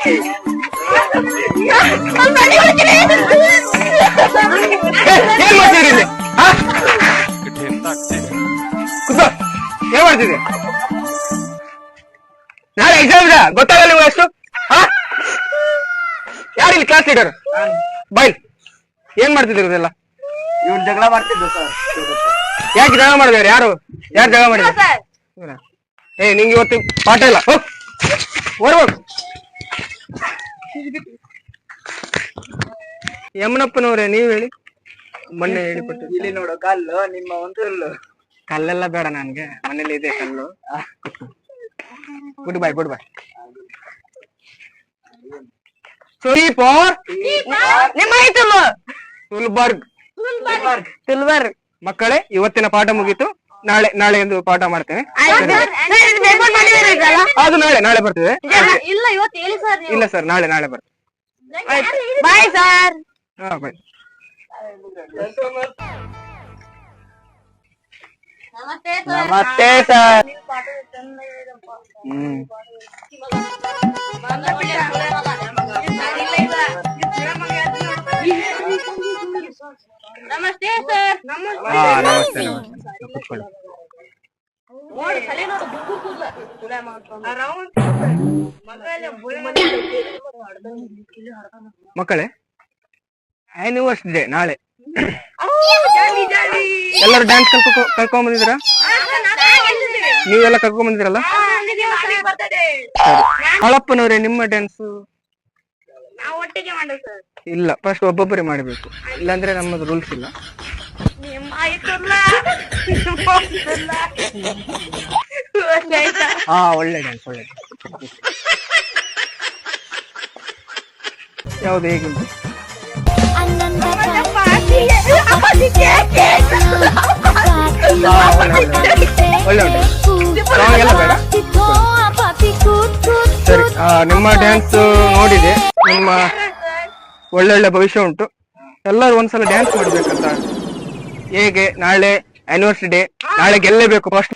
ಏನ್ ಮಾಡ್ತೀರಿ ಇಲ್ಲಿ? ಕೂತ್ಕೋ. ಏನ್ ಮಾಡ್ತಿದ್ದೆ? ನಾಳೆ ಎಕ್ಸಾಮ್ ಇದೆ, ಗೊತ್ತಾಗಲ್ಲ ನೀವು ಅಷ್ಟು? ಯಾರಿಲ್ಲಿ ಕ್ಲಾಸ್ ಲೀಡರ್? ಬಾಯ್, ಏನ್ ಮಾಡ್ತಿದ್ದೀರಿ ಇದೆಲ್ಲ? ಇವ್ರು ಜಗಳ ಮಾಡ್ತಿದ್ರು ಸರ್. ಯಾಕೆ ಜಗಳ ಮಾಡಿದಾರೆ? ಯಾರು ಜಗಳ ಮಾಡಿದ್ದಾರೆ? ನಿಂಗೆ ಇವತ್ತು ಪಾಠ ಇಲ್ಲ. ಹೊರಬೇಕು. ಯಮನಪ್ಪನವ್ರೆ, ನೀವ್ ಹೇಳಿ. ಮೊನ್ನೆ ಹೇಳಿಕೊಟ್ಟು. ಇಲ್ಲಿ ನೋಡು ಕಲ್ಲು, ನಿಮ್ಮ ಒಂದು ಕಲ್ಲೆಲ್ಲ ಬೇಡ ನನ್ಗೆ, ಮನೇಲಿ ಇದೆ ಕಲ್ಲು. ಗುಡ್ ಬಾಯ್. ಮಕ್ಕಳೇ, ಇವತ್ತಿನ ಪಾಠ ಮುಗೀತು. ನಾಳೆ ಎಂದು ಪಾಠ ಮಾಡ್ತೇನೆ. ಅದು ನಾಳೆ ಬರ್ತದೆ. ಇಲ್ಲ ಸರ್, ನಾಳೆ ಬರ್ತದೆ. Bye sir. ಬಾಯ್. ನಮಸ್ತೆ ಸರ್. ನಮಸ್ತೆ ಸರ್. ನಮಸ್ತೆ. ಕೂತ್ಕೊಳ್ಳಿ. ಮಕ್ಕಳೇ, ಆನಿವರ್ಸರಿ ಡೇ ನಾಳೆ. ಎಲ್ಲರೂ ಡ್ಯಾನ್ಸ್ ಕಲ್ಕೊಂಡ್ ಬಂದಿದ್ದೀರಾ? ನೀವೆಲ್ಲ ಕರ್ಕೊಂಡ್ ಬಂದಿದ್ದೀರಲ್ಲ? ಹಳಪ್ಪನವ್ರೆ, ನಿಮ್ಮ ಡ್ಯಾನ್ಸ್ ಇಲ್ಲ, ಫಸ್ಟ್ ಒಬ್ಬೊಬ್ಬರೇ ಮಾಡಬೇಕು, ಇಲ್ಲಾಂದ್ರೆ ನಮ್ಮದು ರೂಲ್ಸ್ ಇಲ್ಲ. ಒಳ್ಳೆ ಡ್ಯಾನ್ಸ್, ಒಳ್ಳೆ. ಯಾವ್ದು ಹೇಗುಂಟು? ಒಳ್ಳೆ ಉಂಟು. ಸಾಂಗ್ ಎಲ್ಲ ಬೇಡ. ಸರಿ, ನಿಮ್ಮ ಡ್ಯಾನ್ಸ್ ನೋಡಿದೆ. ನಿಮ್ಮ ಒಳ್ಳೊಳ್ಳೆ ಭವಿಷ್ಯ ಉಂಟು. ಎಲ್ಲರೂ ಒಂದ್ಸಲ ಡ್ಯಾನ್ಸ್ ಮಾಡ್ಬೇಕಂತ. ಹೇಗೆ ನಾಳೆ ಆನಿವರ್ಸರಿ ಡೇ, ನಾಳೆ ಗೆಲ್ಲೇಬೇಕು ಫಸ್ಟ್.